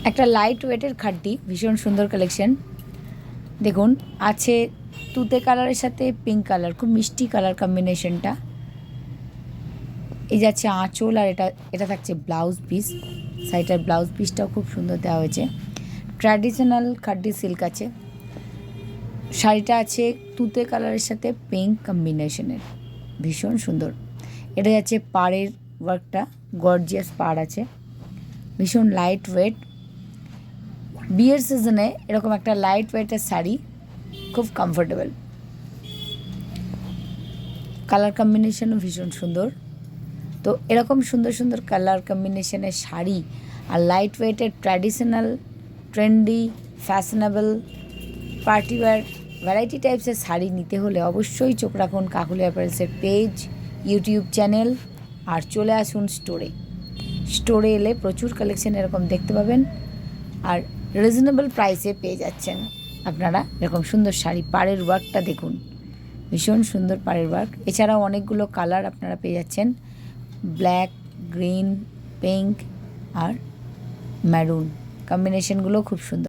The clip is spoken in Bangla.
একটা লাইট ওয়েটের খাড্ডি, ভীষণ সুন্দর কালেকশন। দেখুন আছে তুতে কালারের সাথে পিঙ্ক কালার, খুব মিষ্টি কালার কম্বিনেশনটা। এই যাচ্ছে আঁচল, আর এটা এটা থাকছে ব্লাউজ পিস। সাইডের ব্লাউজ পিসটাও খুব সুন্দর দেওয়া হয়েছে। ট্র্যাডিশনাল খাড্ডি সিল্ক আছে। শাড়িটা আছে তুতে কালারের সাথে পিঙ্ক কম্বিনেশনের, ভীষণ সুন্দর। এটা যাচ্ছে পাড়ের ওয়ার্কটা, গর্জিয়াস পাড় আছে, ভীষণ লাইট ওয়েট। বিয়ের সিজনে এরকম একটা লাইট ওয়েটের শাড়ি খুব কমফোর্টেবল। কালার কম্বিনেশনও ভীষণ সুন্দর। তো এরকম সুন্দর সুন্দর কালার কম্বিনেশনের শাড়ি আর লাইট ওয়েটের traditional, trendy, fashionable, party wear variety টাইপসের শাড়ি নিতে হলে অবশ্যই চোখ রাখুন কাকুলি অ্যাপারেলসের পেজ, ইউটিউব চ্যানেল, আর চলে আসুন স্টোরে। স্টোরে এলে প্রচুর কালেকশন এরকম দেখতে পাবেন, আর রিজনেবল প্রাইসে পেয়ে যাচ্ছেন আপনারা এরকম সুন্দর শাড়ি। পাড়ের ওয়ার্কটা দেখুন, ভীষণ সুন্দর পাড়ের ওয়ার্ক। এছাড়াও অনেকগুলো কালার আপনারা পেয়ে যাচ্ছেন, ব্ল্যাক, গ্রিন, পিঙ্ক আর ম্যারুন, কম্বিনেশনগুলো খুব সুন্দর।